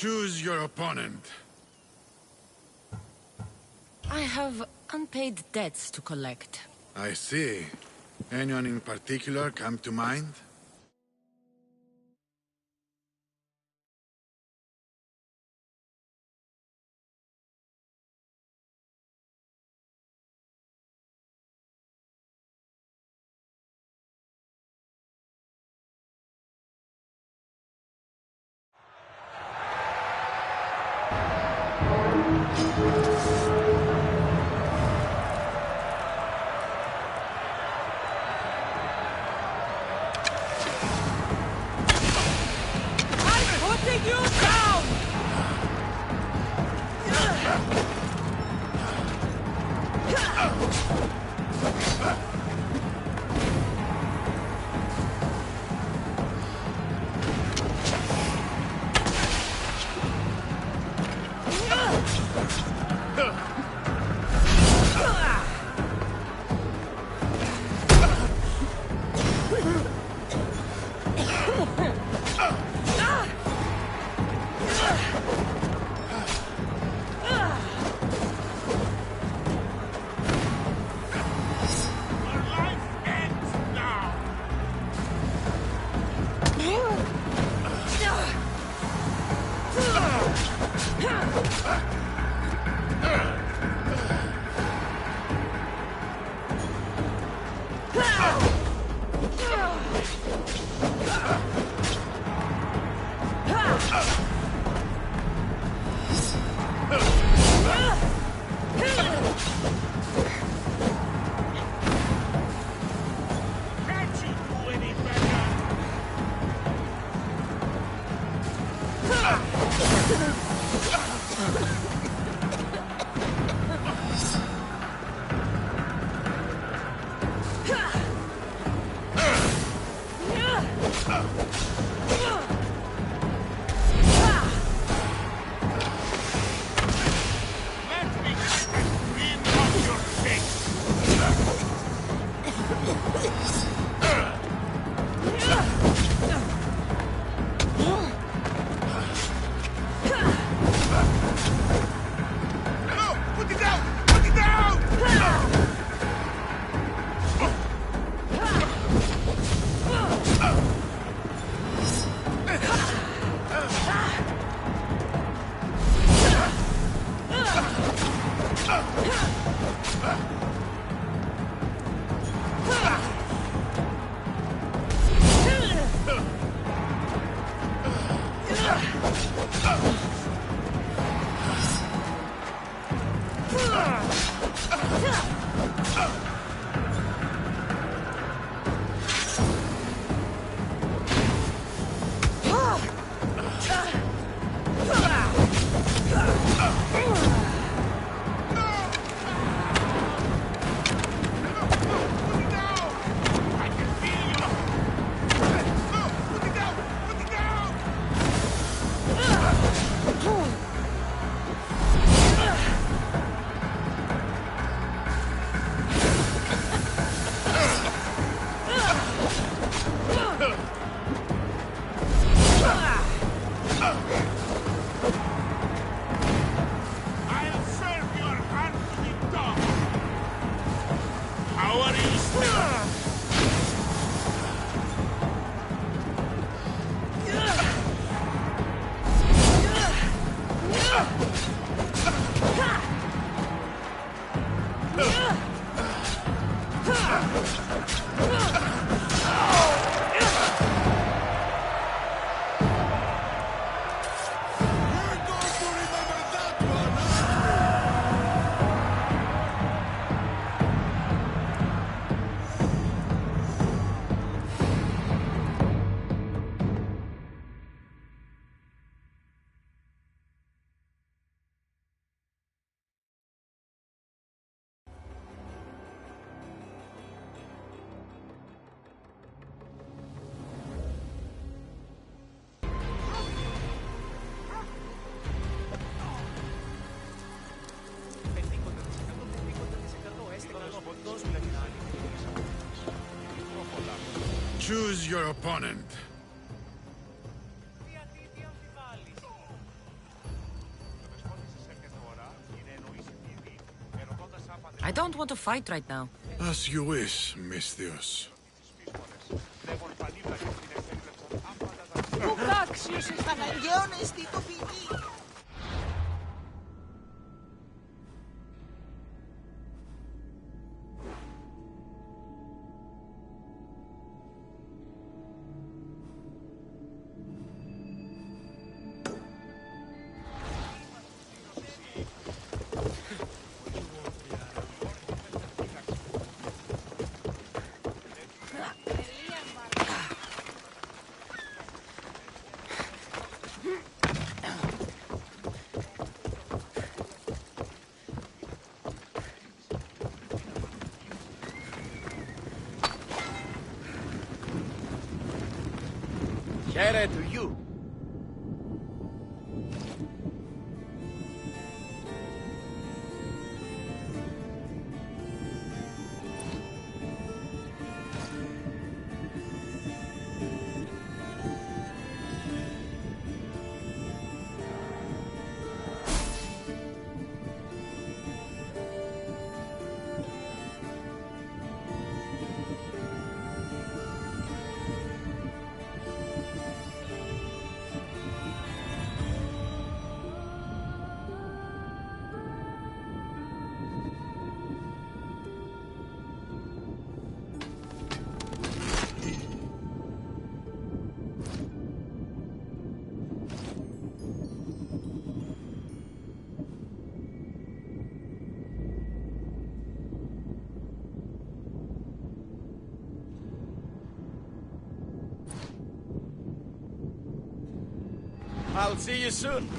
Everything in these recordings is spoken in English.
Choose your opponent. I have unpaid debts to collect. I see. Anyone in particular come to mind? Choose your opponent. I don't want to fight right now. As you wish, Misthios. Πού κάξιος εχαναγιώνες τι το ποινή. Χαίρε του γιου. I'll see you soon.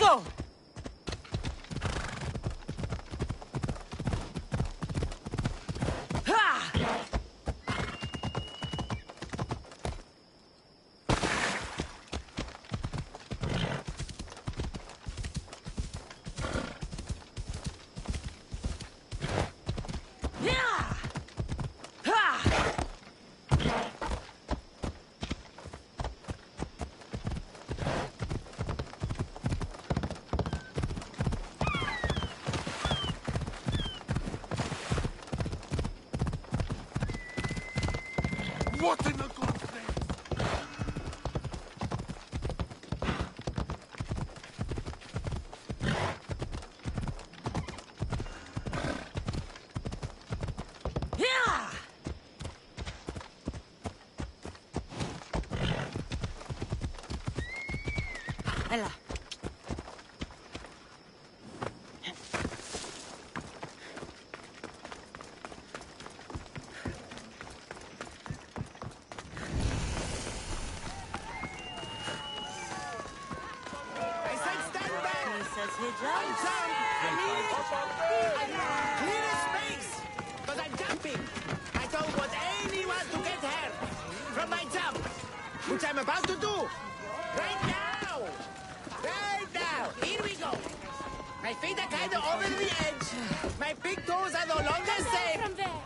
Eso! What in the God's name? Ella. Clear a space! Because I'm jumping! I don't want anyone to get hurt from my jump, which I'm about to do! Right now! Right now! Here we go! My feet are kind of over the edge. My big toes are no longer safe. From there.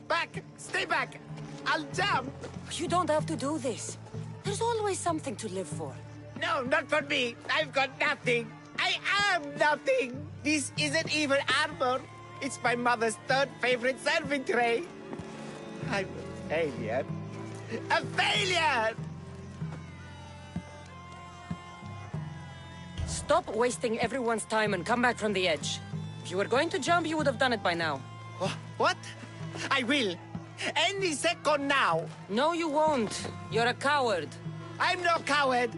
Back! Stay back! I'll jump! You don't have to do this. There's always something to live for. No, not for me. I've got nothing. I am nothing. This isn't even armor. It's my mother's third favorite serving tray. I'm a failure. A failure! Stop wasting everyone's time and come back from the edge. If you were going to jump, you would have done it by now. What? I will. Any second now. No, you won't. You're a coward. I'm no coward.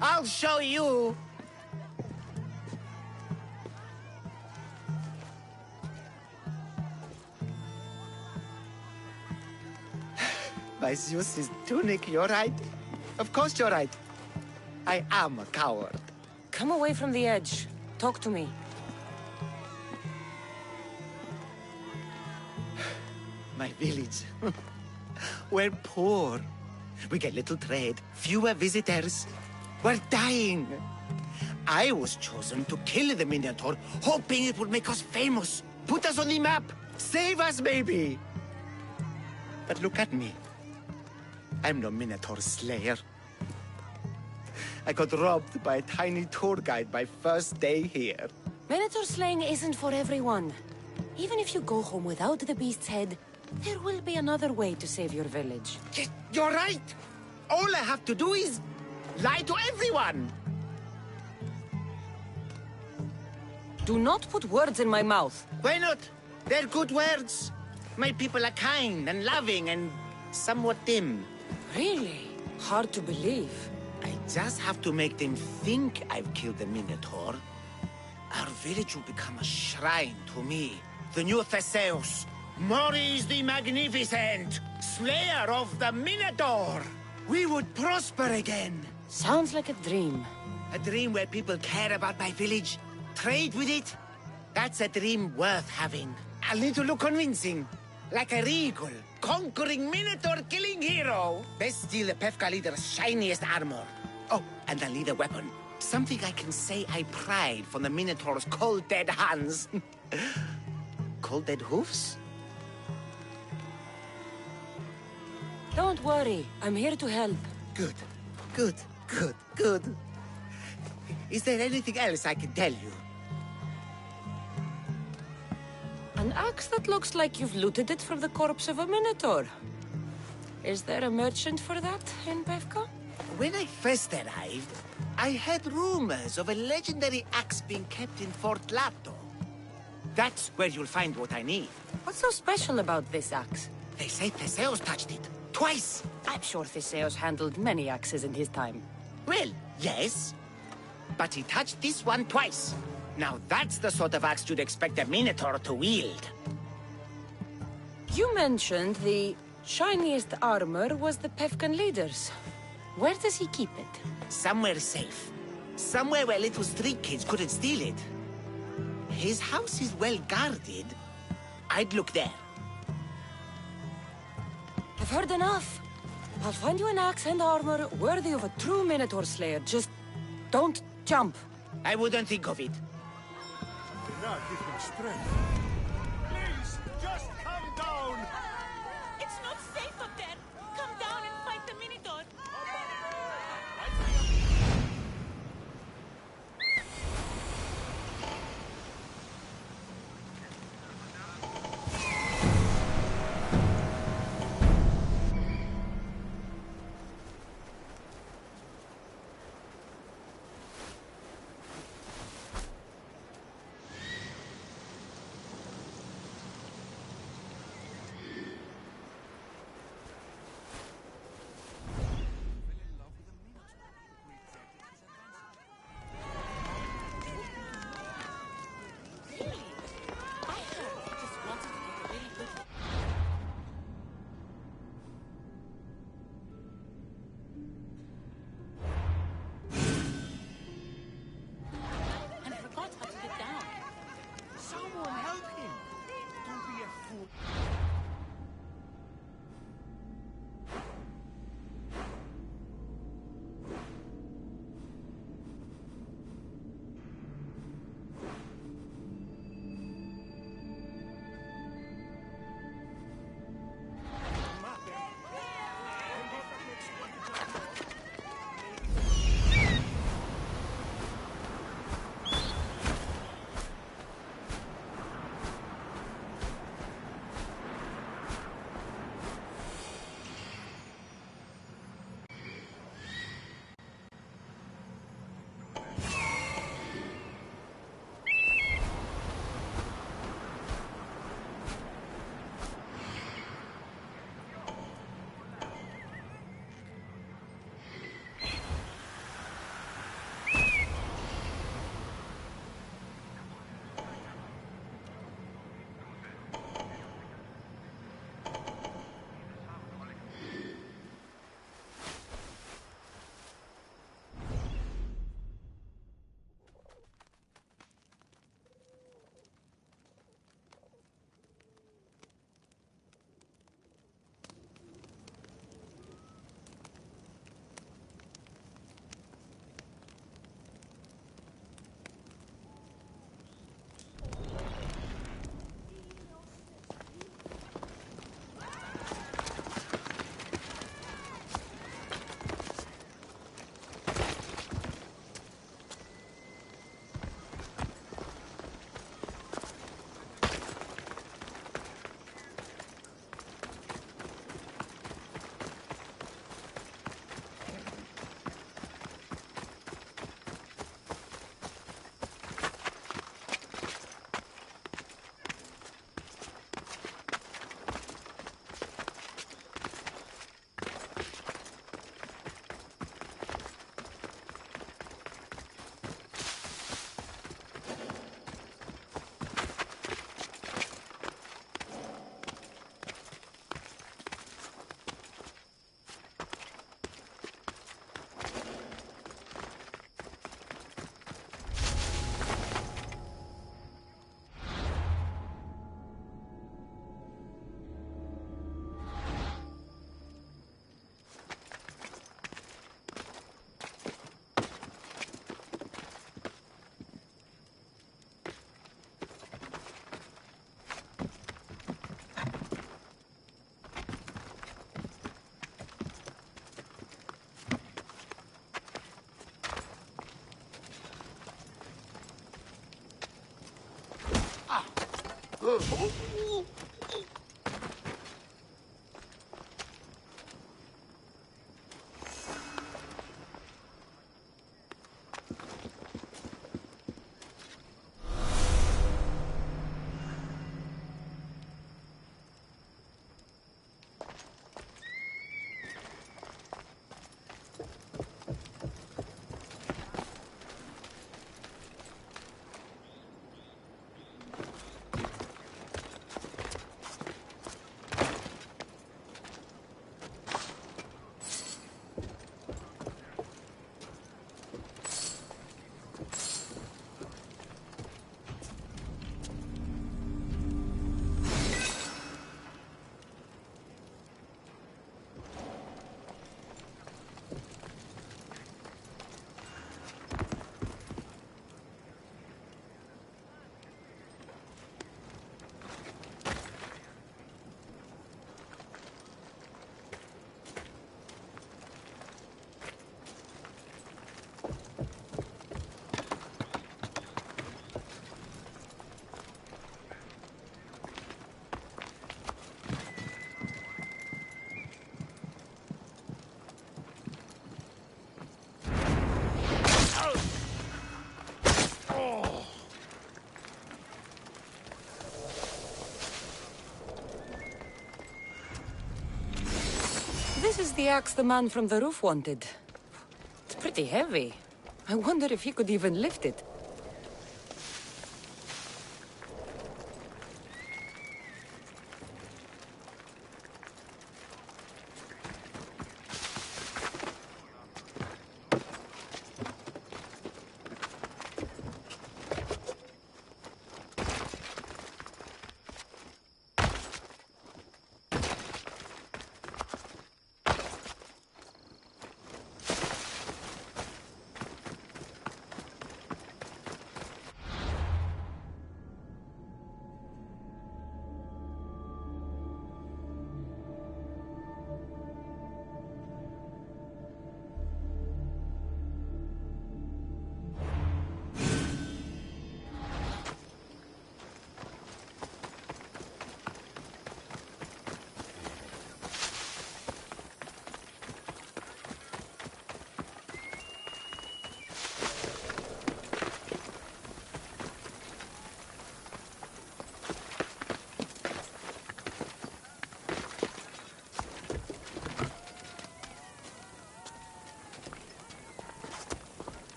I'll show you. My Zeus's tunic, you're right. Of course you're right. I am a coward. Come away from the edge. Talk to me. My village. We're poor. We get little trade, fewer visitors. We're dying. I was chosen to kill the Minotaur, hoping it would make us famous, put us on the map, save us maybe. But look at me. I'm no Minotaur slayer. I got robbed by a tiny tour guide my first day here. Minotaur slaying isn't for everyone. Even if you go home without the beast's head, there will be another way to save your village. Yes, you're right. All I have to do is lie to everyone. Do not put words in my mouth. Why not? They're good words. My people are kind and loving and somewhat dim. Really? Hard to believe. I just have to make them think I've killed the Minotaur. Our village will become a shrine to me, the new Theseus, Maurice the Magnificent, slayer of the Minotaur. We would prosper again. Sounds like a dream. A dream where people care about my village, trade with it. That's a dream worth having. I'll need to look convincing. Like a regal, conquering Minotaur-killing hero. Best steal the Pefka leader's shiniest armor. Oh, and I'll need a weapon. Something I can say I pried from the Minotaur's cold dead hands. Cold dead hoofs? Don't worry. I'm here to help. Good, good, good, good. Is there anything else I can tell you? An axe that looks like you've looted it from the corpse of a Minotaur. Is there a merchant for that in Pefka? When I first arrived, I heard rumors of a legendary axe being kept in Fort Lato. That's where you'll find what I need. What's so special about this axe? They say Theseus touched it. Twice. I'm sure Theseus handled many axes in his time. Well, yes. But he touched this one twice. Now that's the sort of axe you'd expect a Minotaur to wield. You mentioned the shiniest armor was the Pevkan leader's. Where does he keep it? Somewhere safe. Somewhere where little street kids couldn't steal it. His house is well guarded. I'd look there. I've heard enough. I'll find you an axe and armor worthy of a true Minotaur slayer. Just don't jump. I wouldn't think of it. Now give him strength. Please, just come down! It's not safe up there! Come down and fight the Minotaur! This is the axe the man from the roof wanted. It's pretty heavy. I wonder if he could even lift it.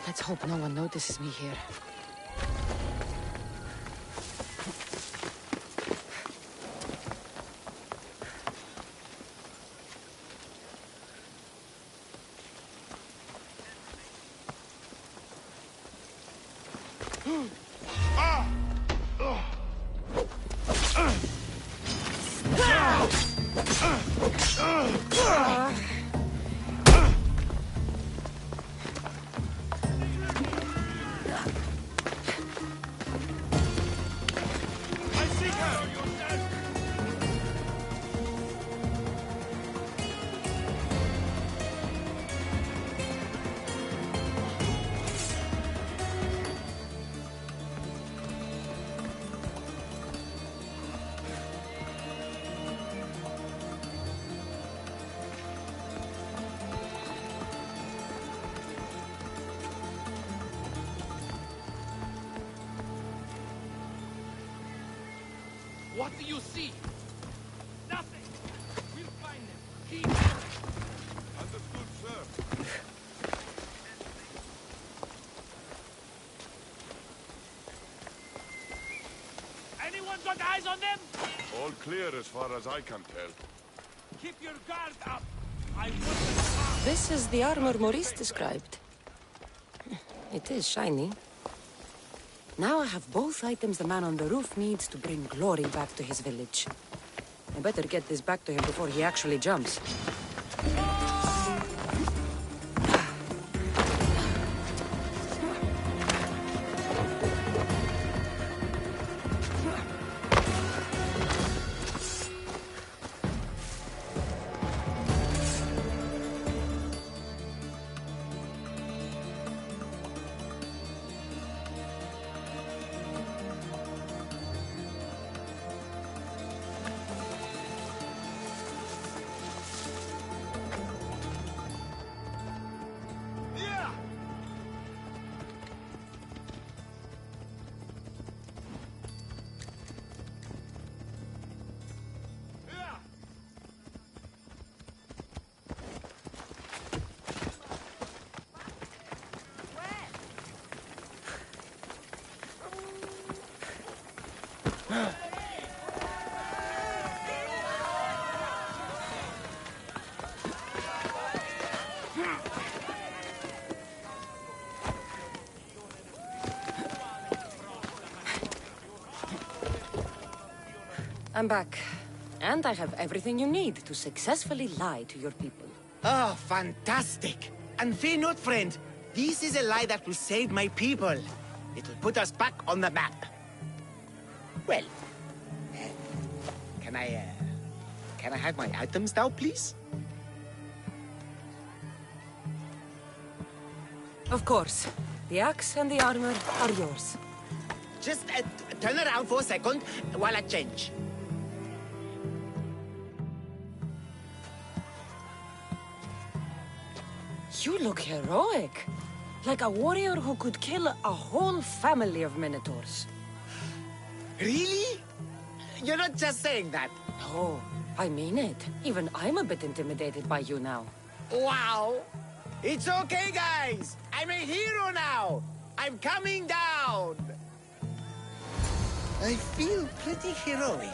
Let's hope no one notices me here. What do you see? Nothing. We'll find them. Keep moving. Understood, sir. Anyone got eyes on them? All clear as far as I can tell. Keep your guard up. I want them. This is the armor Maurice described. It is shiny. Now I have both items the man on the roof needs to bring glory back to his village. I better get this back to him before he actually jumps. Yeah! Yeah! I'm back. And I have everything you need to successfully lie to your people. Oh, fantastic. And fear not, friend. This is a lie that will save my people. It'll put us back on the map. Well, can I have my items now, please? Of course. The axe and the armor are yours. Just turn around for a second while I change. You look heroic. Like a warrior who could kill a whole family of minotaurs. Really? You're not just saying that. No, I mean it. Even I'm a bit intimidated by you now. Wow! It's okay, guys! I'm a hero now! I'm coming down! I feel pretty heroic.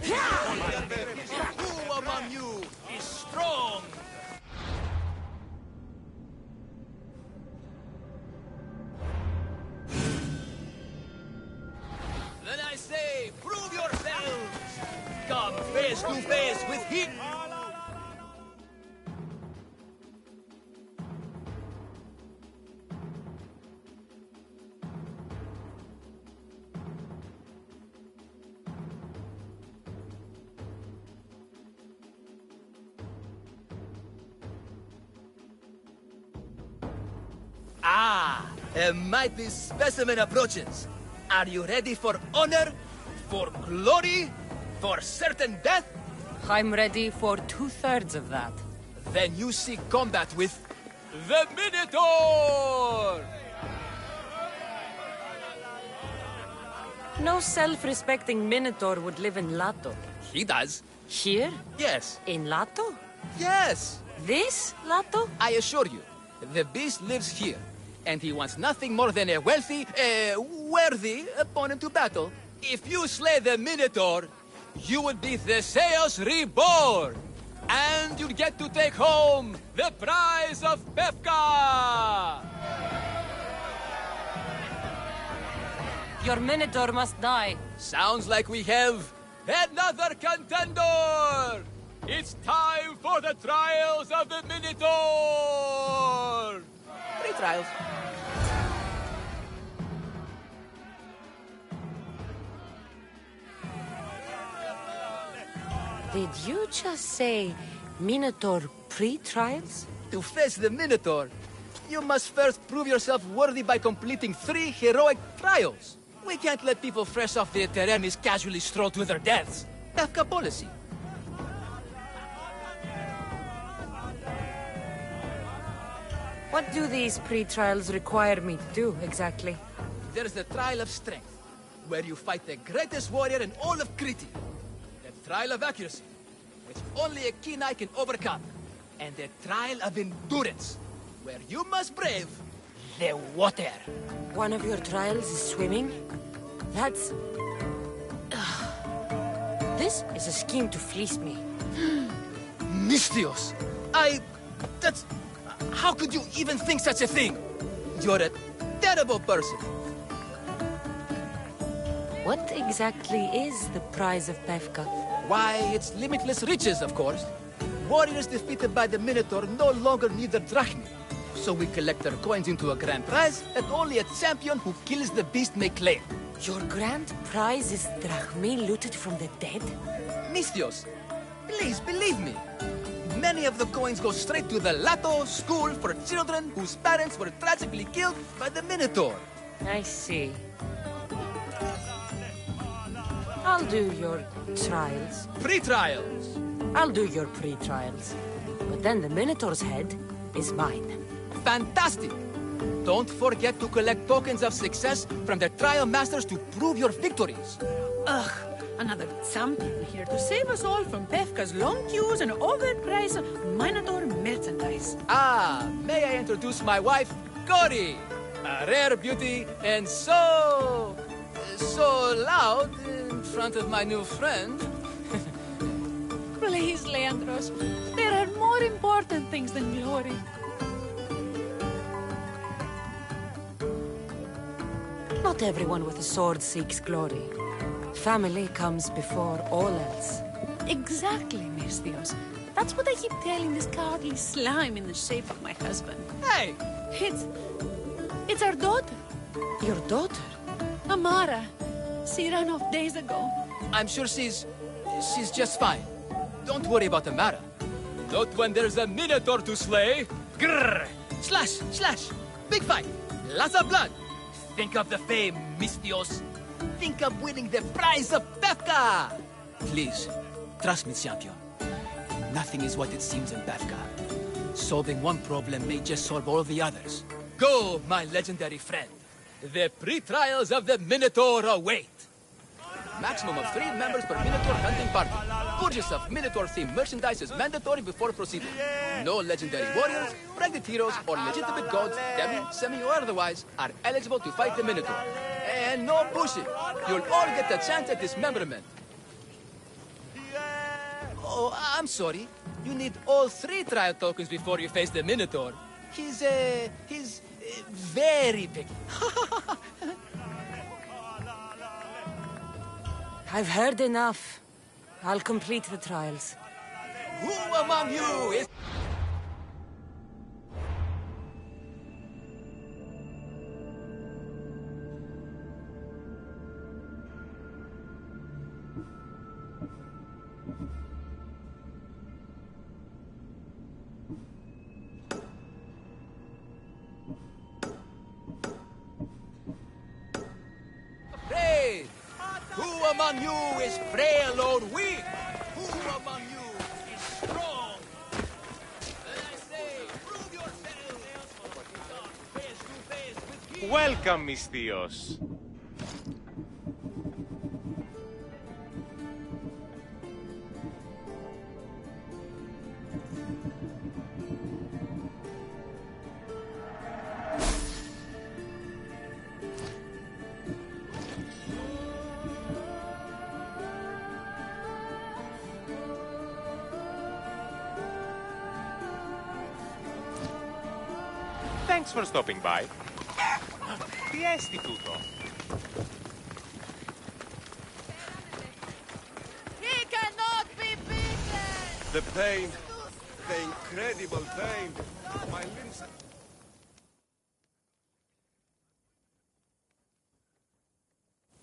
Who among you is strong? Then I say, prove yourselves! Come face to face with him! A mighty specimen approaches. Are you ready for honor? For glory? For certain death? I'm ready for 2/3 of that. Then you seek combat with the Minotaur! No self-respecting Minotaur would live in Lato. He does. Here? Yes. In Lato? Yes. This Lato? I assure you, the beast lives here. And he wants nothing more than a wealthy, worthy opponent to battle. If you slay the Minotaur, you would be Theseus reborn. And you'd get to take home the prize of Pefka! Your Minotaur must die. Sounds like we have another contender! It's time for the trials of the Minotaur! 3 trials. Did you just say Minotaur pre-trials? To face the Minotaur, you must first prove yourself worthy by completing 3 heroic trials. We can't let people fresh off the Teremis casually stroll to their deaths. Pefka policy. What do these pre-trials require me to do, exactly? There's the trial of strength, where you fight the greatest warrior in all of Crete. The trial of accuracy, which only a keen eye can overcome. And the trial of endurance, where you must brave the water. One of your trials is swimming? That's... This is a scheme to fleece me. Mystios! That's... How could you even think such a thing? You're a terrible person. What exactly is the prize of Pefka? Why, it's limitless riches, of course. Warriors defeated by the Minotaur no longer need their drachmi. So we collect their coins into a grand prize that only a champion who kills the beast may claim. Your grand prize is drachmi looted from the dead? Mystios, please believe me. Many of the coins go straight to the Lato school for children whose parents were tragically killed by the Minotaur. I see. I'll do your trials. Pre-trials. I'll do your pre-trials. But then the Minotaur's head is mine. Fantastic! Don't forget to collect tokens of success from the trial masters to prove your victories. Ugh, another champion here to save us all from Pefka's long queues and overpriced Minotaur merchandise. May I introduce my wife, Cory? A rare beauty and so loud in front of my new friend. Please, Leandros, there are more important things than glory. Not everyone with a sword seeks glory. Family comes before all else. Exactly, Mystios. That's what I keep telling this cowardly slime in the shape of my husband. Hey! It's our daughter, Your daughter? Amara. She ran off days ago. I'm sure she's just fine. Don't worry about Amara. Not when there's a Minotaur to slay. Grrr! Slash! Slash! Big fight! Lots of blood! Think of the fame, Mystios. Think of winning the prize of Pefka! Please, trust me, champion. Nothing is what it seems in Pefka. Solving one problem may just solve all the others. Go, my legendary friend. The pre-trials of the Minotaur await. Maximum of 3 members per Minotaur hunting party. Purchase of Minotaur-themed merchandise is mandatory before proceeding. No legendary warriors, pregnant heroes, or legitimate gods, demi, semi, or otherwise, are eligible to fight the Minotaur. And no bullshit. You'll all get a chance at dismemberment. Oh, I'm sorry. You need all 3 trial tokens before you face the Minotaur. He's very picky. I've heard enough. I'll complete the trials. Who among you is... afraid? Who among you is frail or weak? Who among you is strong? Then I say, prove yourselves. Face to face with me. Welcome, mis tíos. Thanks for stopping by. Τι έστι τούτο? He cannot be beaten! The pain, the incredible pain. My limbs.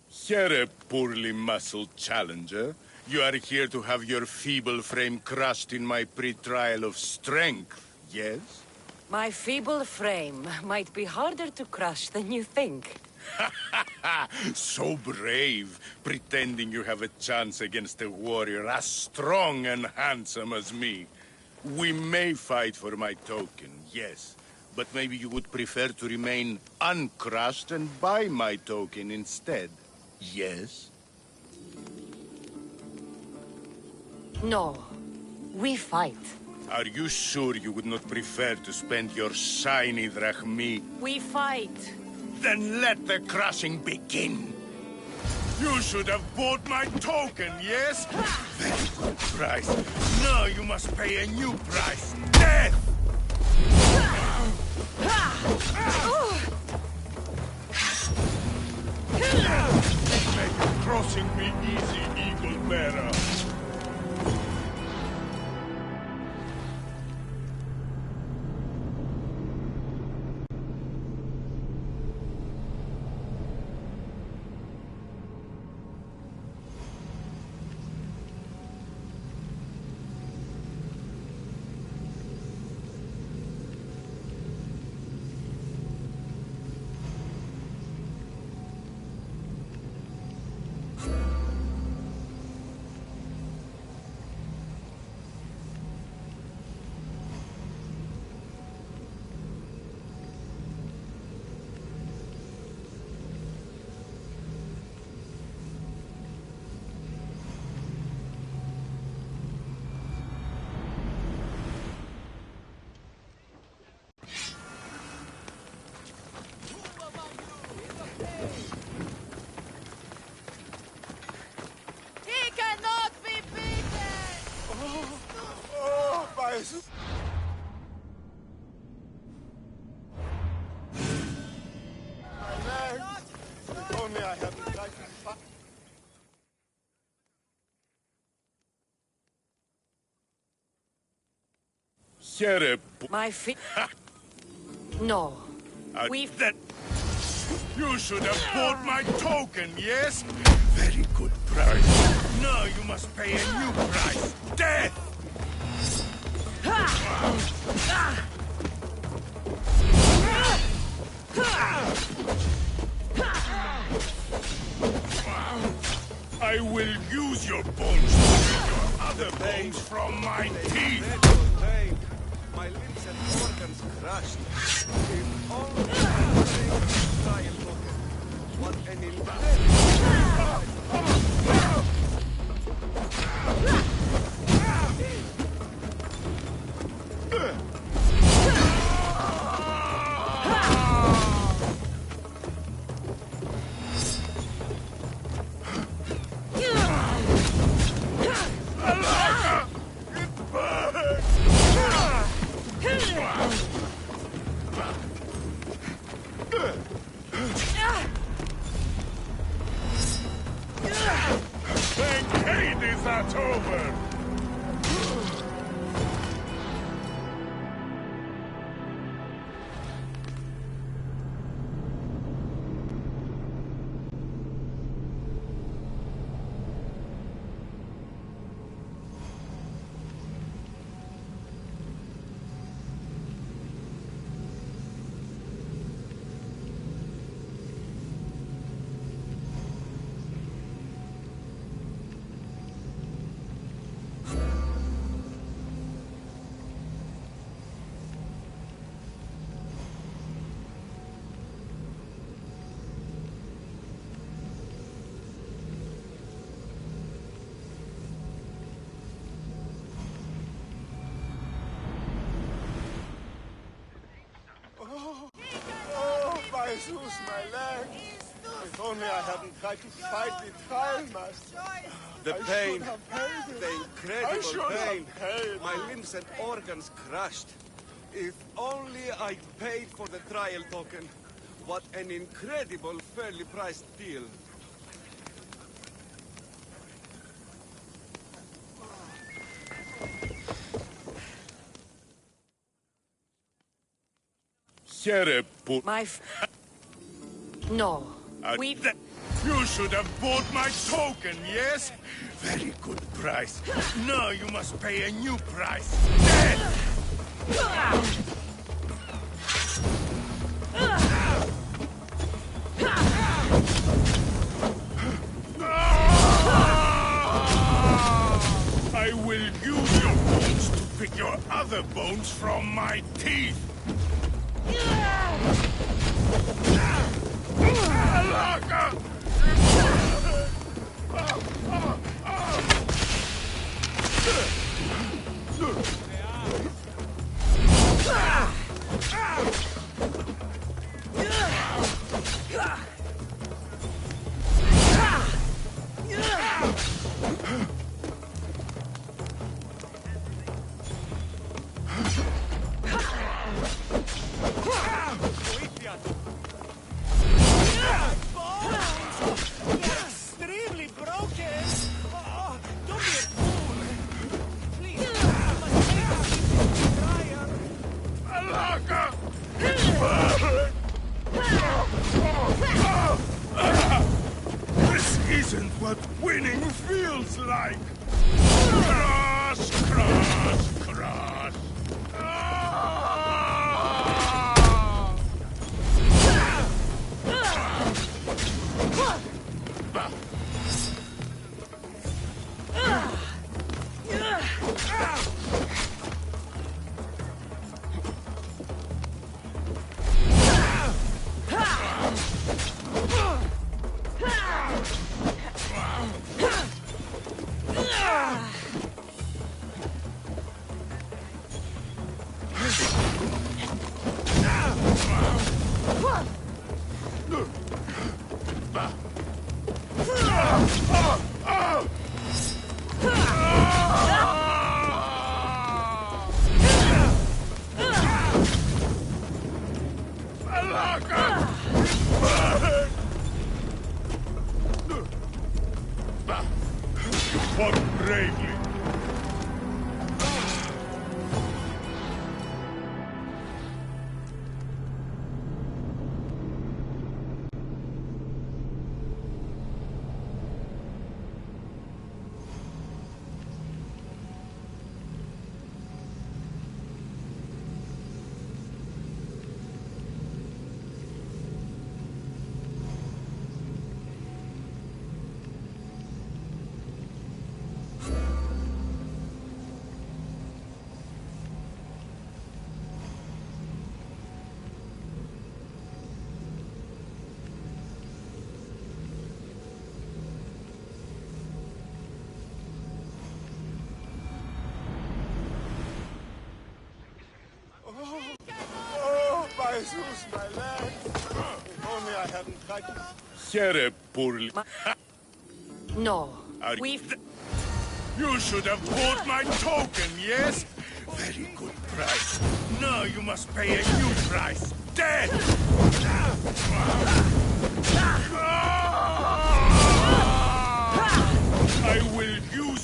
Here, poorly muscled challenger. You are here to have your feeble frame crushed in my pre-trial of strength, yes? My feeble frame might be harder to crush than you think. So brave, pretending you have a chance against a warrior as strong and handsome as me. We may fight for my token, yes. But maybe you would prefer to remain uncrushed and buy my token instead, yes? No, we fight. Are you sure you would not prefer to spend your shiny drachmi? We fight. Then let the crushing begin. You should have bought my token, yes? Very good price. Now you must pay a new price. Death! Make crossing me easy, eagle bearer. He cannot be beaten! Oh, my... My legs. If only I hadn't tried to fight. Here, My feet. No. We that. You should have bought my token, yes? Very good price. Now you must pay a new price. Death! I will use your bones to make your other bones from my teeth. Dreadful pain. My limbs and organs crushed. If only I could take this trial token. What an is that over? Oh, my Zeus, my leg. If only I hadn't tried to fight the trial master. The pain, the incredible pain. My limbs and organs crushed. If only I paid for the trial token. What an incredible, fairly priced deal. No. You should have bought my token, yes? Very good price. Now you must pay a new price. Dead! I will use your bones to pick your other bones from my teeth. Extremely broken. Oh, don't be a fool. Please, you must take us to the trial. This isn't what winning feels like. Crush, crush, crush. What bravely. Oh, my Zeus, my leg. If only I hadn't tried to... Here, poorly. No. Are We've... You should have bought my token, yes? Very good price. Now you must pay a new price. Dead! I will use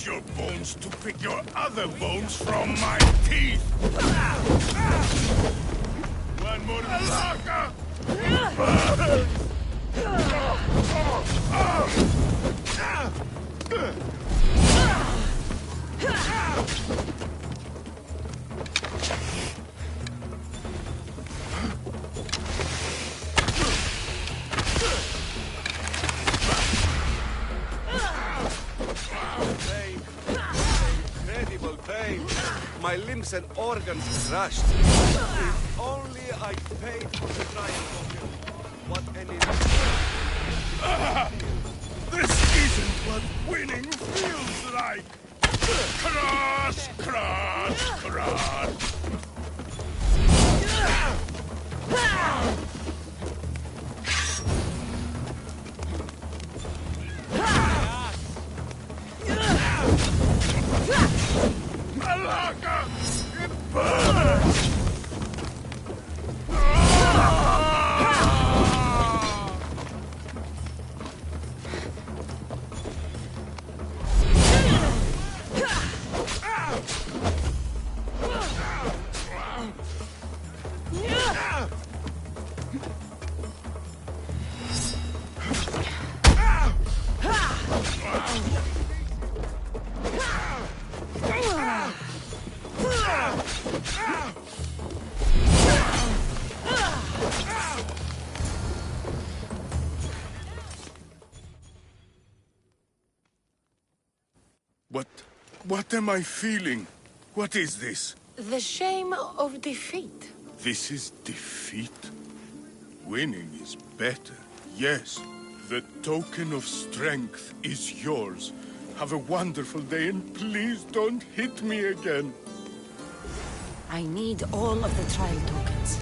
to pick your other bones from my teeth! One more Malaka! Incredible pain. My limbs and organs crushed. If only I paid for the trial token. What any... This isn't what winning feels like! Cross, cross, cross! Malaka! It burns! What am I feeling? What is this? The shame of defeat. This is defeat? Winning is better, yes. The token of strength is yours. Have a wonderful day and please don't hit me again. I need all of the trial tokens.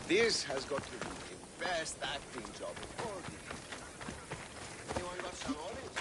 This has got to be the best acting job of all the... Anyone got some olives?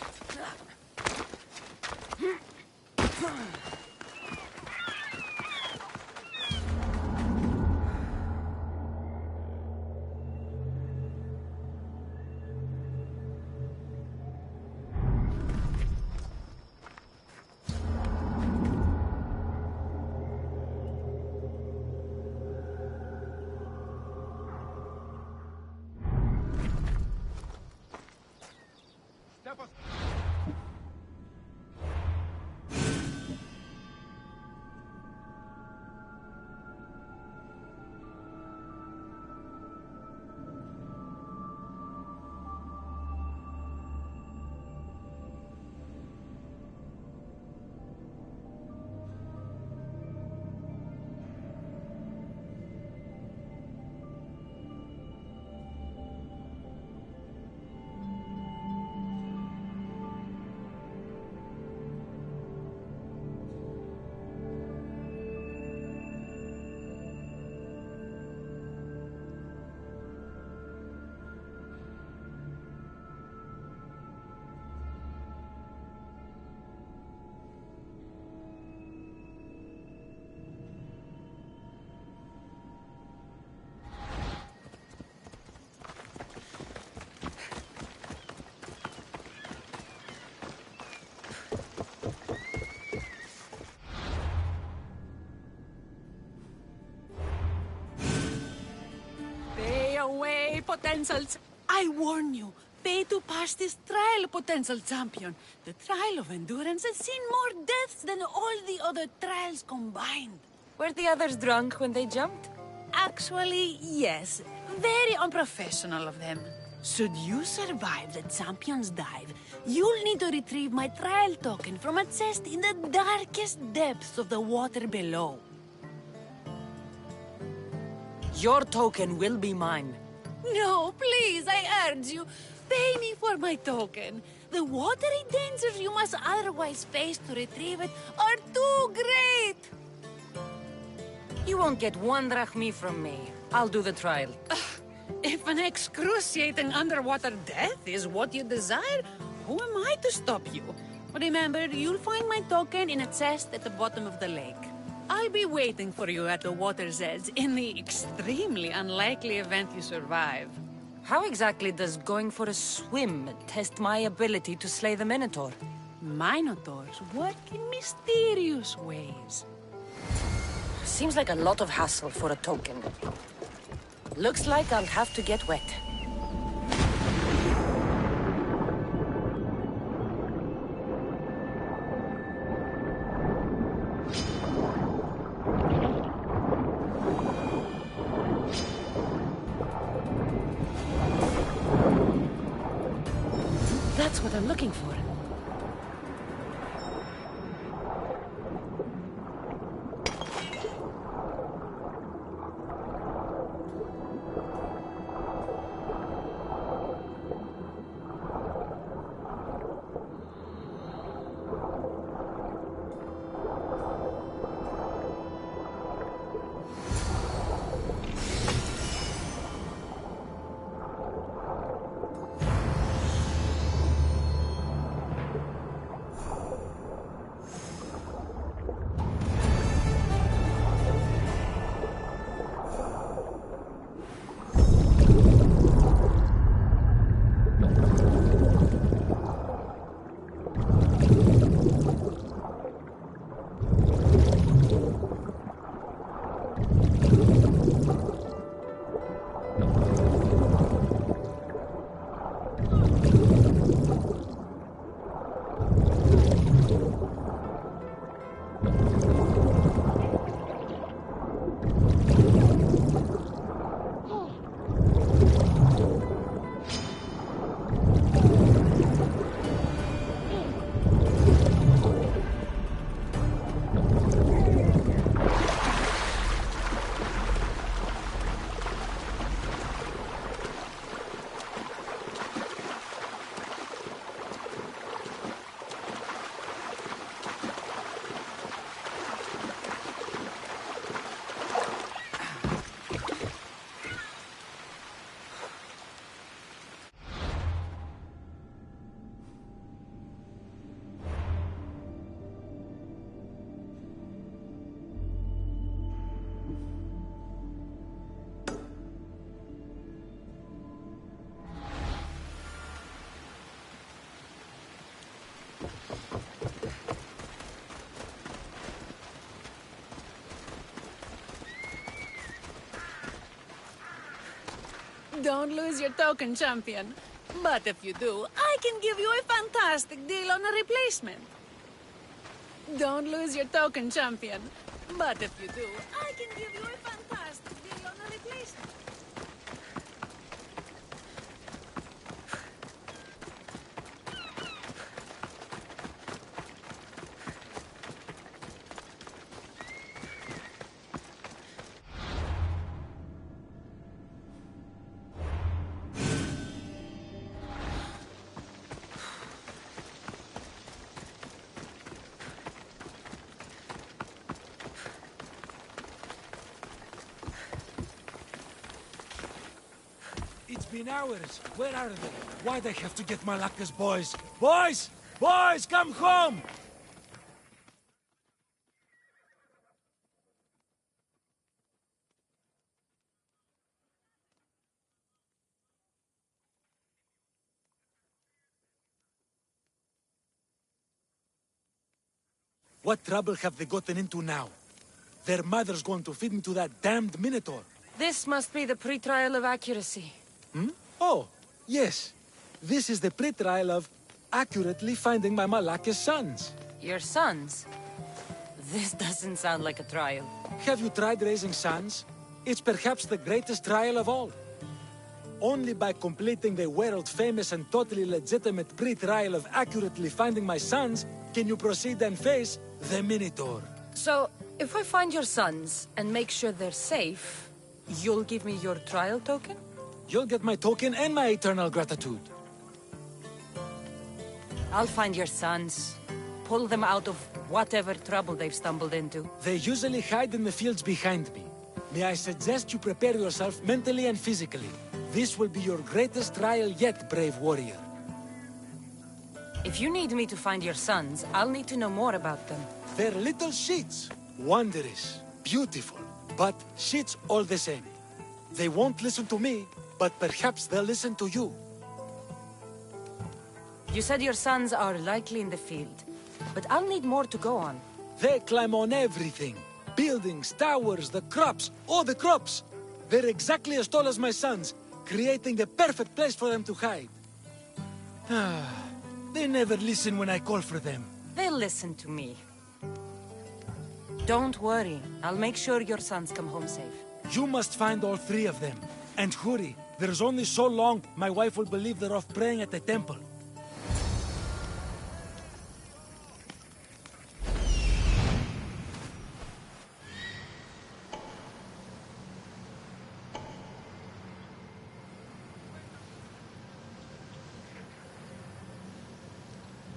away, potentials. I warn you, pay to pass this trial, potential champion. The trial of endurance has seen more deaths than all the other trials combined. Were the others drunk when they jumped? Actually, yes. Very unprofessional of them. Should you survive the champion's dive, you'll need to retrieve my trial token from a chest in the darkest depths of the water below. Your token will be mine. No, please, I urge you. Pay me for my token. The watery dangers you must otherwise face to retrieve it are too great. You won't get one drachmi from me. I'll do the trial. If an excruciating underwater death is what you desire, who am I to stop you? Remember, you'll find my token in a chest at the bottom of the lake. I'll be waiting for you at the water's edge in the extremely unlikely event you survive. How exactly does going for a swim test my ability to slay the Minotaur? Minotaurs work in mysterious ways. Seems like a lot of hassle for a token. Looks like I'll have to get wet. That's what I'm looking for. Don't lose your token, champion. But if you do, I can give you a fantastic deal on a replacement. Don't lose your token, champion. But if you do, I can give you a fantastic deal on a replacement. It's been hours. Where are they? Why'd I have to get Malacca's boys? Boys! Boys, come home! What trouble have they gotten into now? Their mother's going to feed me to that damned Minotaur. This must be the pre-trial of accuracy. Hmm? Oh, yes. This is the pre-trial of accurately finding my Malaka's sons. Your sons? This doesn't sound like a trial. Have you tried raising sons? It's perhaps the greatest trial of all. Only by completing the world-famous and totally legitimate pre-trial of accurately finding my sons can you proceed and face the Minotaur. So, if I find your sons and make sure they're safe, you'll give me your trial token? You'll get my token and my eternal gratitude. I'll find your sons. Pull them out of whatever trouble they've stumbled into. They usually hide in the fields behind me. May I suggest you prepare yourself mentally and physically. This will be your greatest trial yet, brave warrior. If you need me to find your sons, I'll need to know more about them. They're little shits. Wondrous, beautiful, but shits all the same. They won't listen to me, but perhaps they'll listen to you. You said your sons are likely in the field, but I'll need more to go on. They climb on everything. Buildings, towers, the crops, all the crops. They're exactly as tall as my sons, creating the perfect place for them to hide. They never listen when I call for them. They'll listen to me. Don't worry. I'll make sure your sons come home safe. You must find all three of them. And hurry. There's only so long my wife will believe they're off praying at the temple.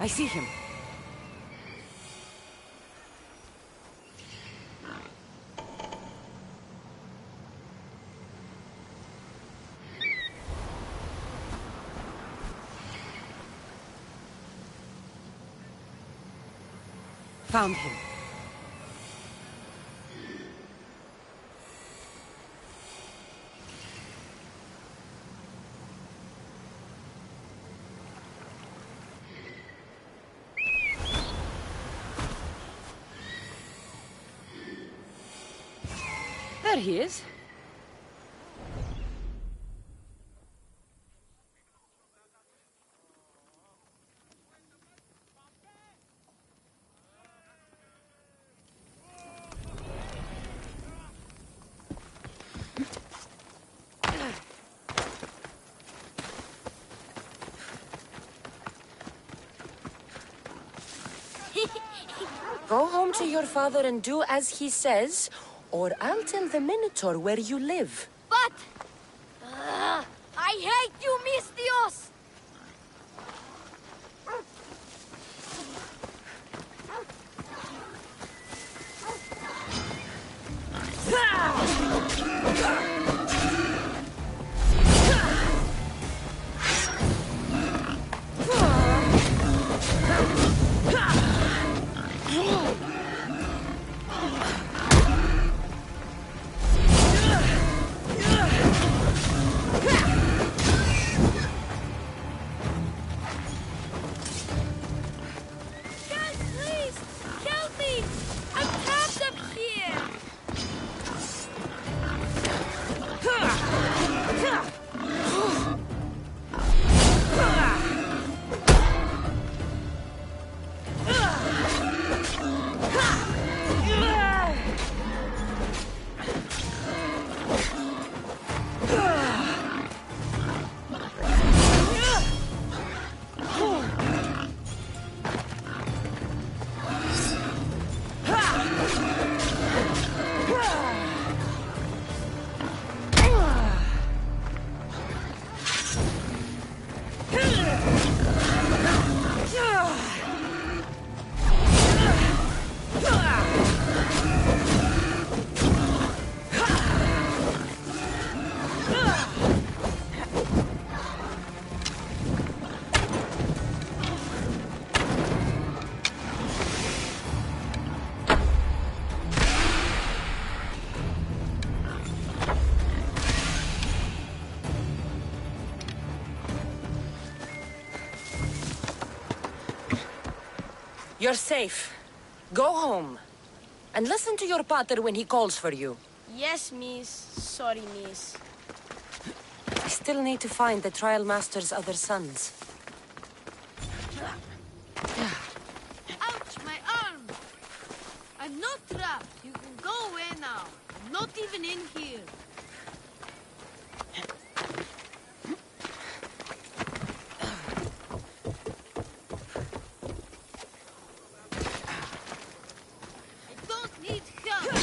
I see him. Found him. There he is. Go home to your father and do as he says, or I'll tell the Minotaur where you live. But... I hate you, Mistios! You're safe. Go home. And listen to your pater when he calls for you. Yes, miss. Sorry, miss. I still need to find the Trial Master's other sons. Ouch, my arm! I'm not trapped. You can go away now. I'm not even in here. I don't need help.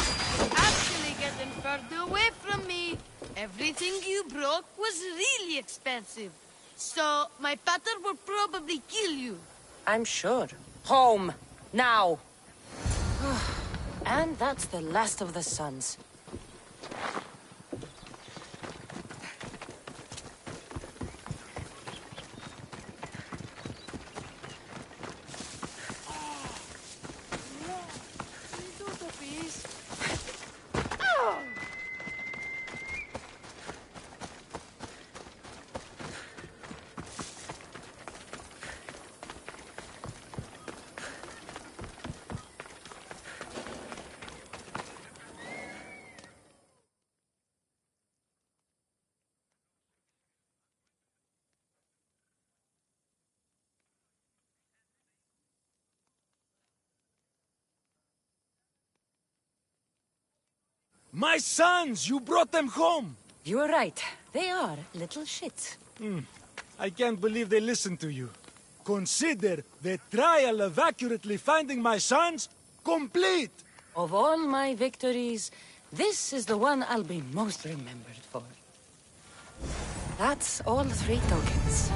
Actually getting further away from me. Everything you broke was really expensive. So, my pater will probably kill you. I'm sure. Home! Now! And that's the last of the sons. My sons! You brought them home! You were right. They are little shits. I can't believe they listened to you. Consider the trial of accurately finding my sons complete! Of all my victories, this is the one I'll be most remembered for. That's all 3 tokens.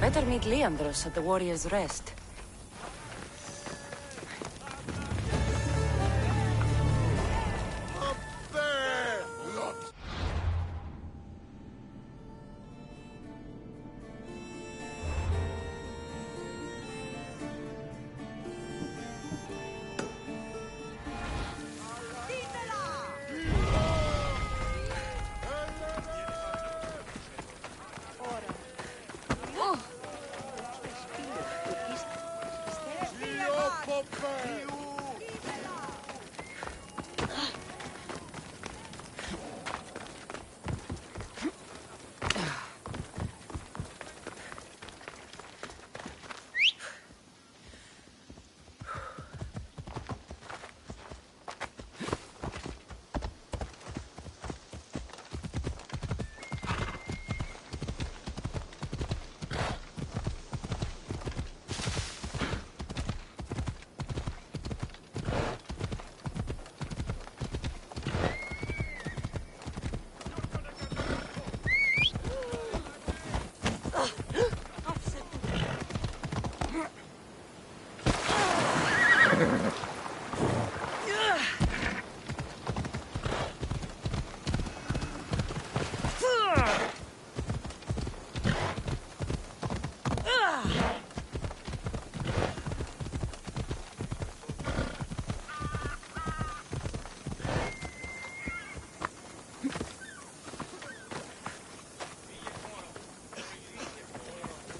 Better meet Leandros at the Warrior's Rest.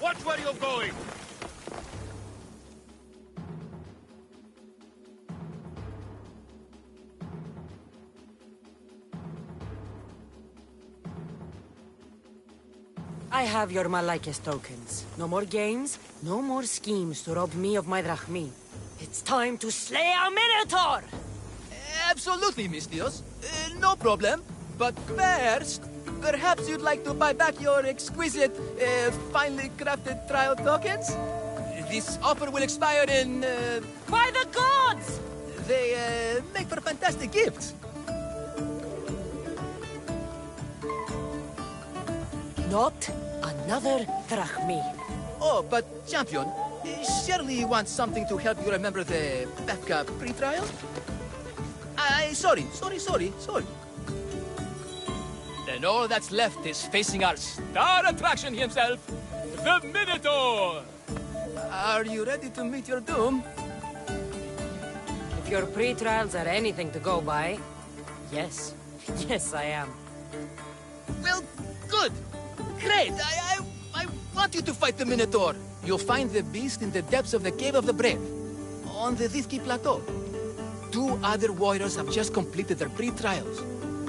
Watch where you're going! I have your Malakis tokens. No more games, no more schemes to rob me of my drachmi. It's time to slay a Minotaur! Absolutely, Mistios. No problem. But first, perhaps you'd like to buy back your exquisite, finely crafted trial tokens? This offer will expire in, By the gods! They, make for fantastic gifts. Not another drachmi. Oh, but, champion, surely you want something to help you remember the Befka pre-trial? Sorry. Then all that's left is facing our star attraction himself, the Minotaur! Are you ready to meet your doom? If your pre-trials are anything to go by, yes. Yes, I am. Well, good. Great. I want you to fight the Minotaur. You'll find the beast in the depths of the Cave of the Brave, on the Thithki Plateau. 2 other warriors have just completed their pre-trials.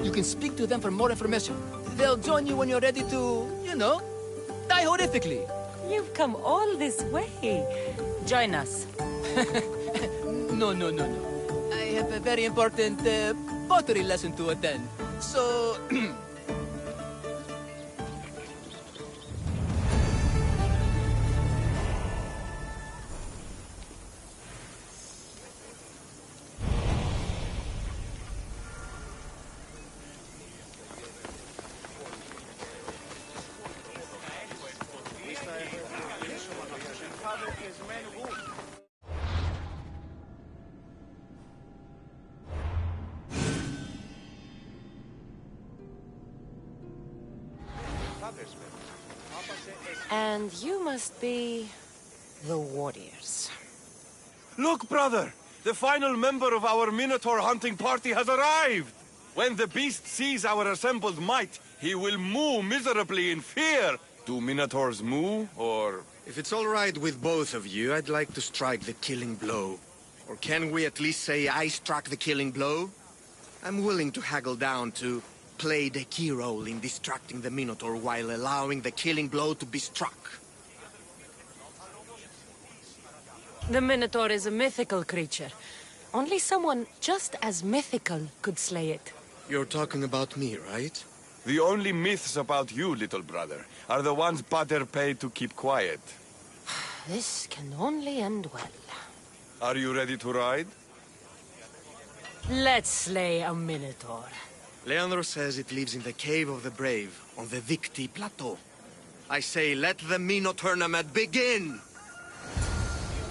You can speak to them for more information. They'll join you when you're ready to, you know, die horrifically. You've come all this way. Join us. No. I have a very important pottery lesson to attend. So... And you must be the warriors. Look, brother! The final member of our Minotaur hunting party has arrived! When the beast sees our assembled might, he will moo miserably in fear. Do Minotaurs moo, or... If it's all right with both of you, I'd like to strike the killing blow. Or can we at least say I struck the killing blow? I'm willing to haggle down to play the key role in distracting the Minotaur while allowing the killing blow to be struck. The Minotaur is a mythical creature. Only someone just as mythical could slay it. You're talking about me, right? The only myths about you, little brother, are the ones Pater paid to keep quiet. This can only end well. Are you ready to ride? Let's slay a Minotaur. Leonor says it lives in the Cave of the Brave, on the Victi Plateau. I say, let the Minotaur tournament begin!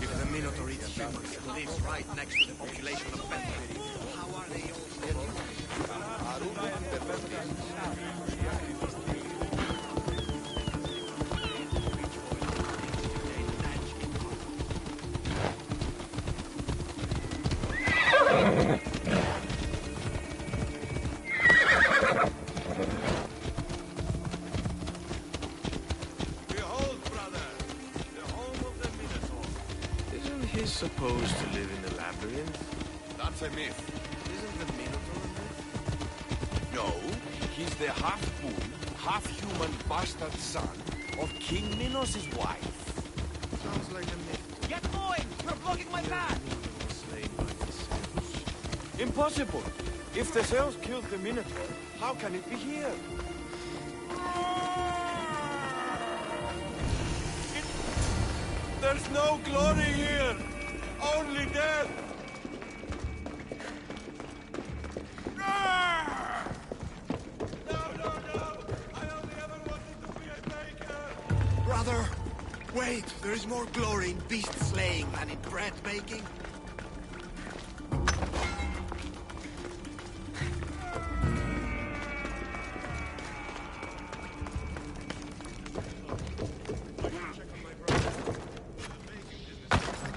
If the Minotaur eats humans and lives right next to the population of Bethlehem, how are they all... supposed to live in the labyrinth? That's a myth. Isn't the Minotaur a myth? No, he's the half-moon, half-human bastard son of King Minos' wife. Sounds like a myth. Get going! You're blocking my path! Slain by the Zeus. Impossible! If the Zeus killed the Minotaur, how can it be here? There's no glory here! Only death! No! I only ever wanted to be a baker! Brother, wait! There is more glory in beast slaying than in bread baking.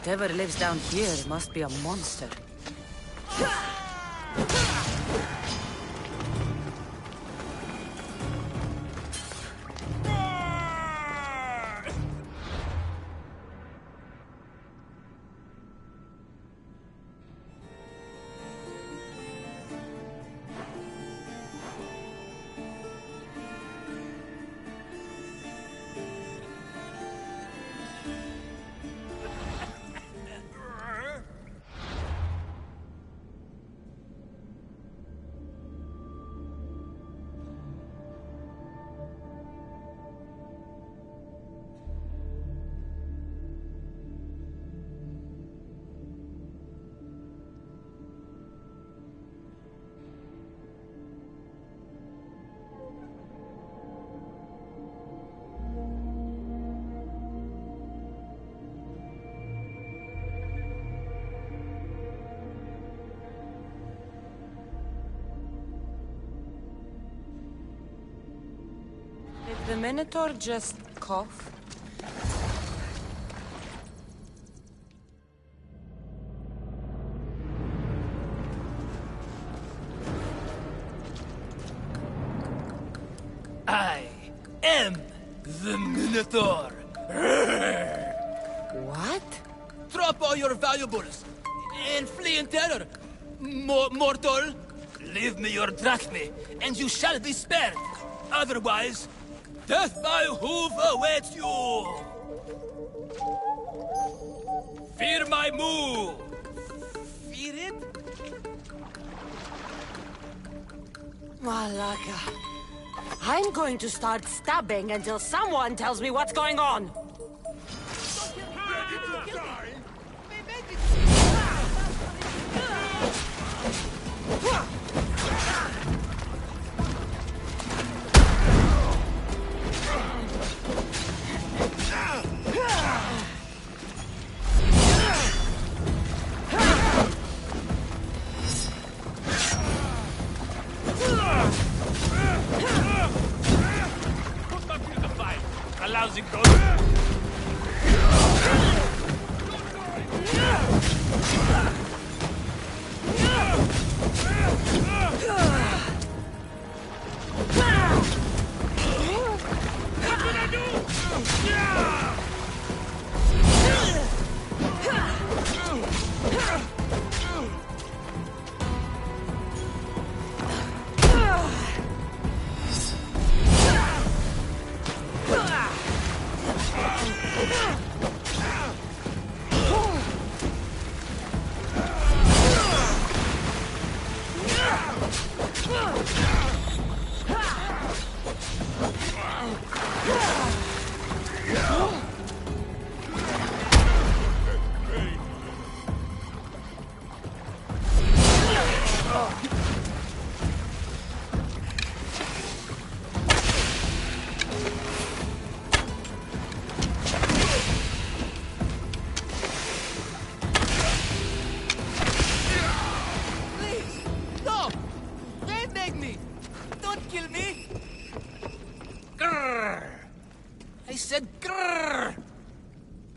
Whatever lives down here must be a monster. Did the Minotaur just cough? I am the Minotaur! What? Drop all your valuables and flee in terror! Mortal, leave me your drachme, and you shall be spared. Otherwise, death by hoof awaits you! Fear my move! Fear it? Malaka. I'm going to start stabbing until someone tells me what's going on. Allows him go.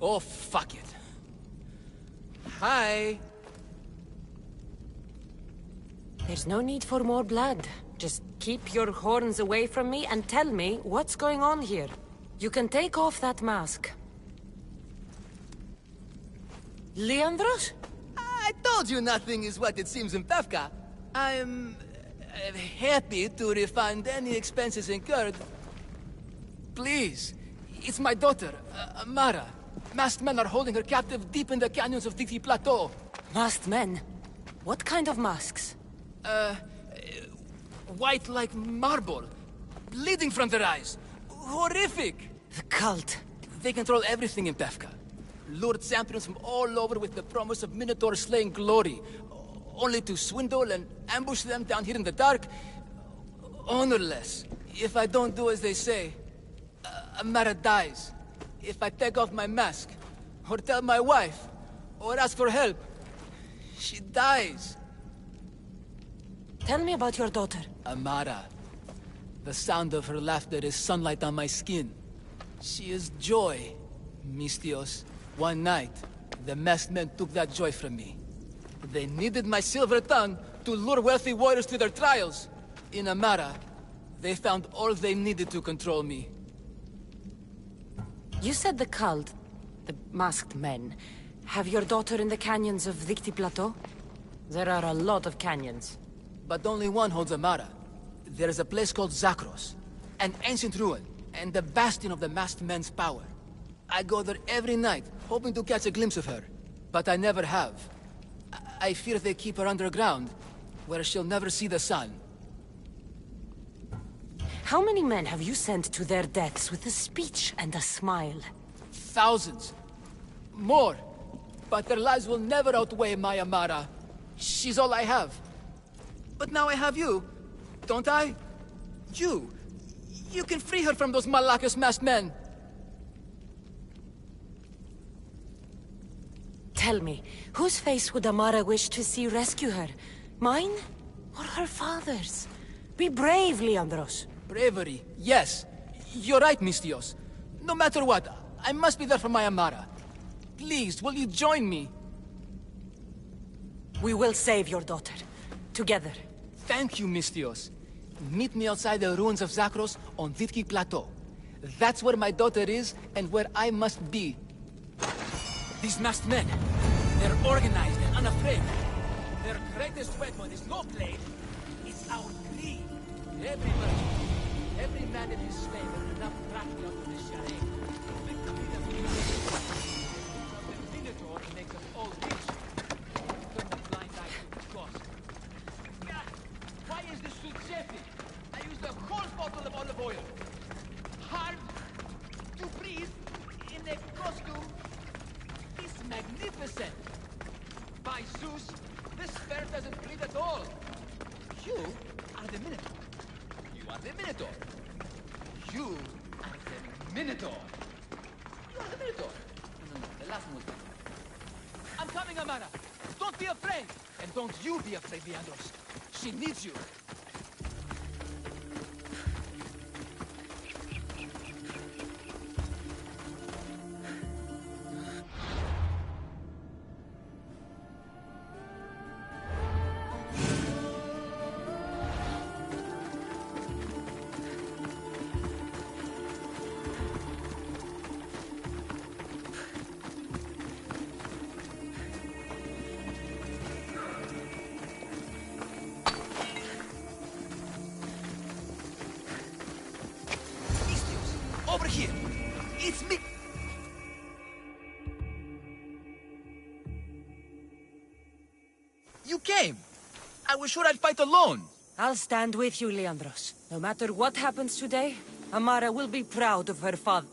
Oh, fuck it. Hi. There's no need for more blood. Just keep your horns away from me and tell me what's going on here. You can take off that mask. Leandros? I told you nothing is what it seems in Pevka. I'm happy to refund any expenses incurred. Please, it's my daughter, Amara. Masked men are holding her captive deep in the canyons of Dixie Plateau. Masked men? What kind of masks? White like marble, bleeding from their eyes. Horrific! The cult. They control everything in Pevka. Lured champions from all over with the promise of Minotaur slaying glory, only to swindle and ambush them down here in the dark. Honorless. If I don't do as they say, Amara dies. If I take off my mask, or tell my wife, or ask for help, she dies. Tell me about your daughter. Amara. The sound of her laughter is sunlight on my skin. She is joy, Mistios. One night, the masked men took that joy from me. They needed my silver tongue to lure wealthy warriors to their trials. In Amara, they found all they needed to control me. You said the cult, the masked men, have your daughter in the canyons of Dixie Plateau? There are a lot of canyons. But only one holds Amara. There is a place called Zakros, an ancient ruin, and the bastion of the masked men's power. I go there every night, hoping to catch a glimpse of her. But I never have. I fear they keep her underground, where she'll never see the sun. How many men have you sent to their deaths with a speech and a smile? Thousands. More. But their lives will never outweigh my Amara. She's all I have. But now I have you, don't I? You. You can free her from those Malakas masked men. Tell me, whose face would Amara wish to see rescue her? Mine? Or her father's? Be brave, Leandros. Bravery, yes. You're right, Mistios. No matter what, I must be there for my Amara. Please, will you join me? We will save your daughter. Together. Thank you, Mistios. Meet me outside the ruins of Zakros on Vitki Plateau. That's where my daughter is and where I must be. These masked men, they're organized and unafraid. They're crazy. greatest weapon is no blade, it's our greed. Every merchant, every man in his slave has enough cracking out of this charade. The Minotaur makes us all rich. Turn a blind eye to its cost. Why is this suit chafing? I used a whole bottle of olive oil. Hard to breathe in a costume is magnificent. By Zeus, this spare doesn't breathe at all. You are the Minotaur. You are the Minotaur. You are the Minotaur. You are the Minotaur. No, the last one was better. I'm coming, Amara. Don't be afraid. And don't you be afraid, Leandros. She needs you. Over here! It's me! You came! I was sure I'd fight alone! I'll stand with you, Leandros. No matter what happens today, Amara will be proud of her father.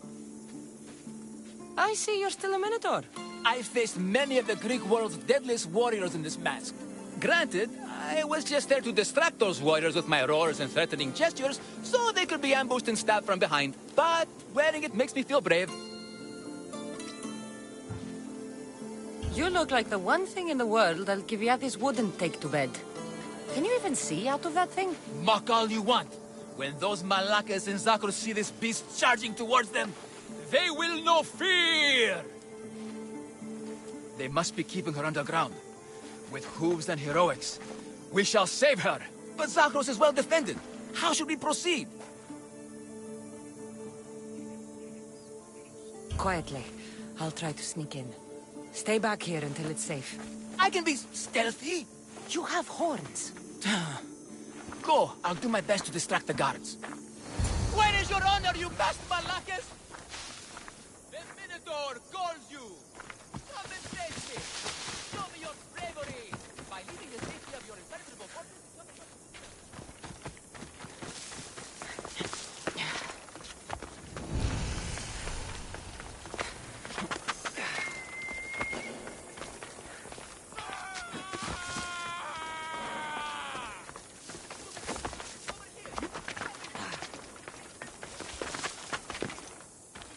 I see you're still a Minotaur. I faced many of the Greek world's deadliest warriors in this mask. Granted, I was just there to distract those warriors with my roars and threatening gestures, so they could be ambushed and stabbed from behind. But wearing it makes me feel brave. You look like the one thing in the world Alcibiades wouldn't take to bed. Can you even see out of that thing? Mock all you want. When those Malakas and Zakros see this beast charging towards them, they will know fear! They must be keeping her underground. With hooves and heroics, we shall save her. But Zakros is well defended. How should we proceed? Quietly. I'll try to sneak in. Stay back here until it's safe. I can be stealthy. You have horns. Go. I'll do my best to distract the guards. Where is your honor, you masked Malakas? The Minotaur calls you. Come and face me. Show me your bravery. By leaving the safety of your impenetrable fortress.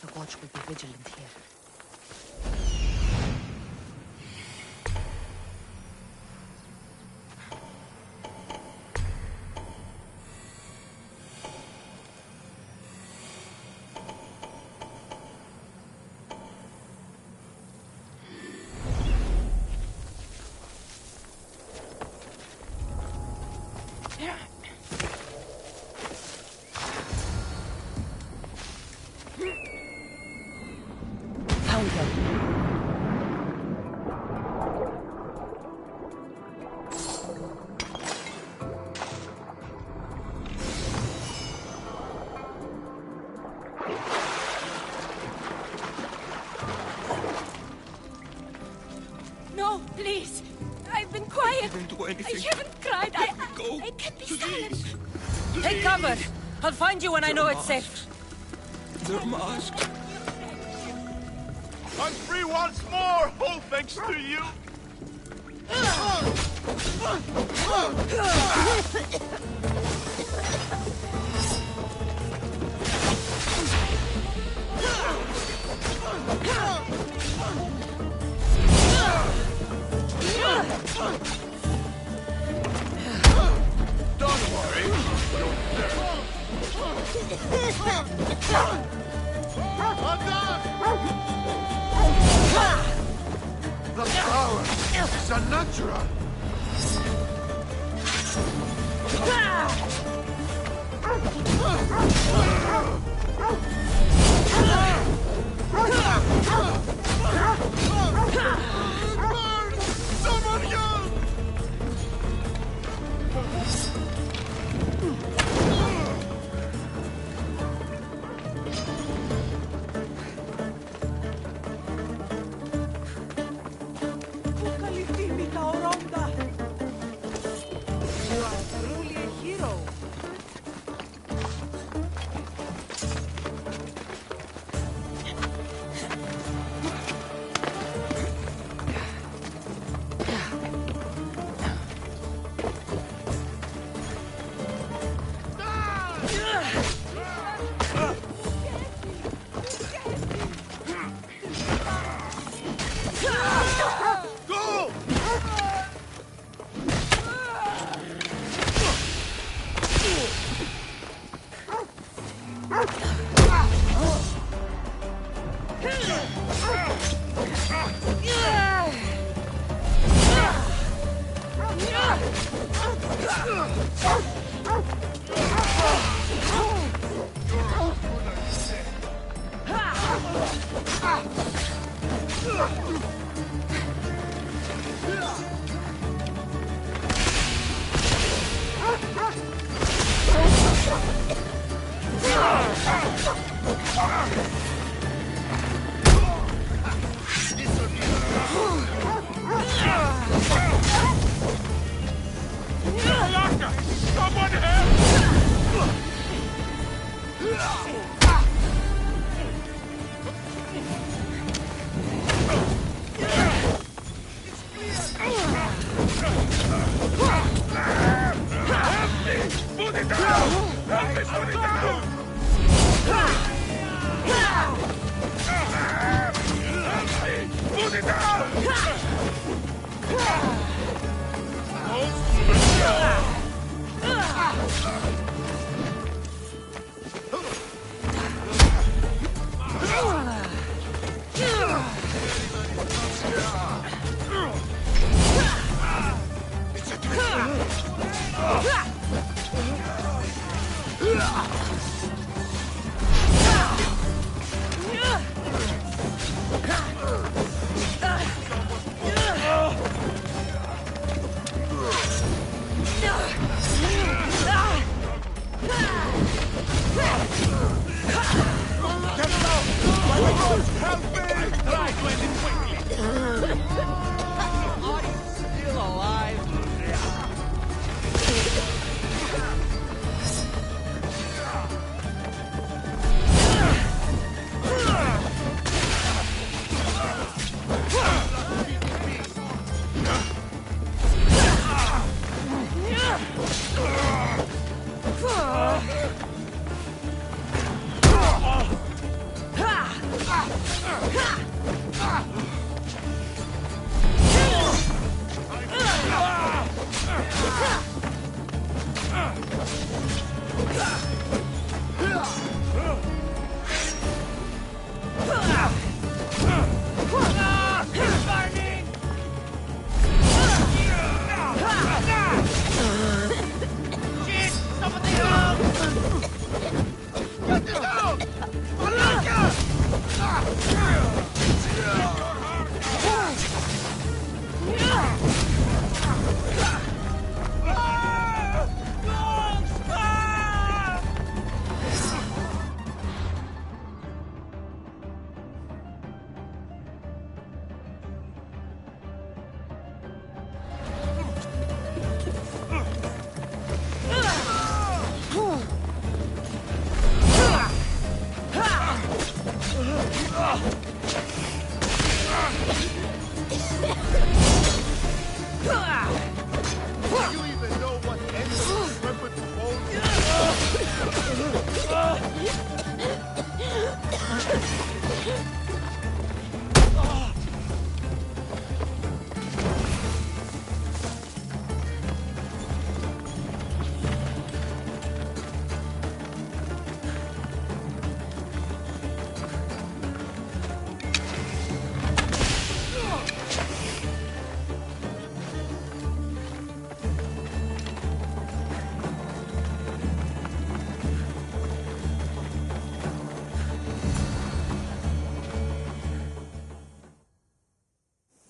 The watch will be vigilant here. Found them. No, please. I've been quiet. I didn't do anything. I haven't cried. Go. I can't be silent. Take cover. I'll find you when I know it's safe. They're masked. I'm free once more, all thanks to you. Don't worry. The power is unnatural. Someone help! Someone help! Put it down! Help me put it down! Put it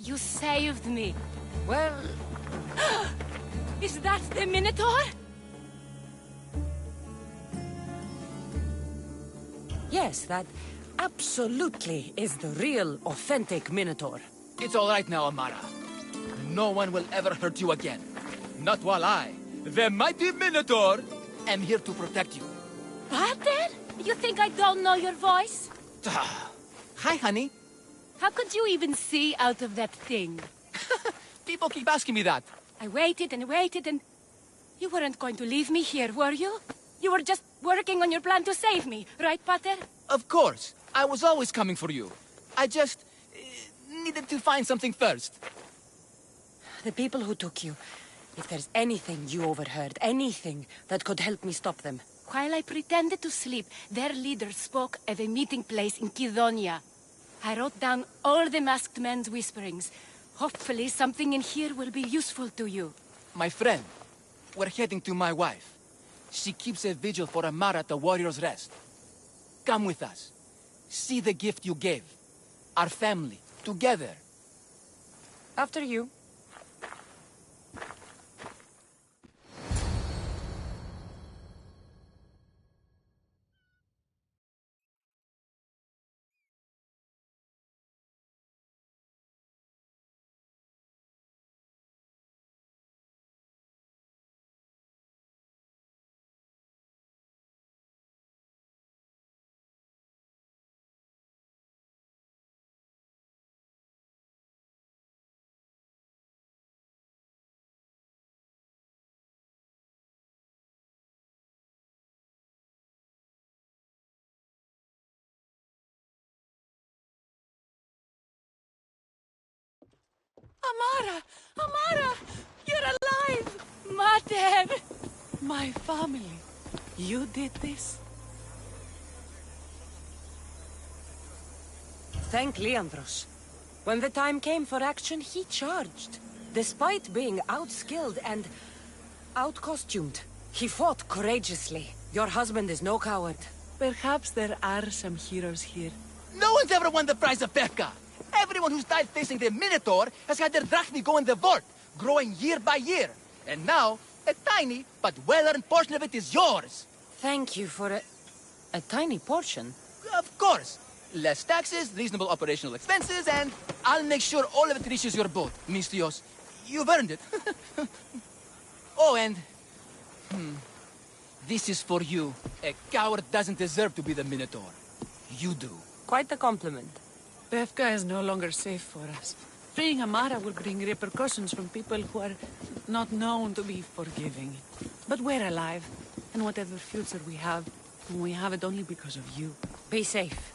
You saved me. Well, Is that the Minotaur? yes, that absolutely is the real, authentic Minotaur. It's all right now, Amara. No one will ever hurt you again. Not while I, the mighty Minotaur, am here to protect you. Pater? You think I don't know your voice? Hi, honey. How could you even see out of that thing? People keep asking me that. I waited and waited and... You weren't going to leave me here, were you? You were just working on your plan to save me, right, Pater? Of course. I was always coming for you. I just... needed to find something first. The people who took you, if there's anything you overheard, anything that could help me stop them. While I pretended to sleep, their leader spoke of a meeting place in Kidonia. I wrote down all the masked men's whisperings. Hopefully something in here will be useful to you. My friend, we're heading to my wife. She keeps a vigil for Amara at the Warrior's Rest. Come with us. See the gift you gave. Our family, together. After you. Amara! Amara! You're alive! Mater! My family. You did this? Thank Leandros. When the time came for action, he charged. Despite being outskilled and out-costumed, he fought courageously. Your husband is no coward. Perhaps there are some heroes here. No one's ever won the prize of Befka. Everyone who's died facing the Minotaur has had their drachmi go in the vault, growing year by year. And now, a tiny but well-earned portion of it is yours. Thank you for a tiny portion. Of course. Less taxes, reasonable operational expenses, and I'll make sure all of it reaches your boat, Mistios. You've earned it. Oh, and... This is for you. A coward doesn't deserve to be the Minotaur. You do. Quite a compliment. Befka is no longer safe for us. Freeing Amara will bring repercussions from people who are not known to be forgiving. But we're alive, and whatever future we have it only because of you. Be safe.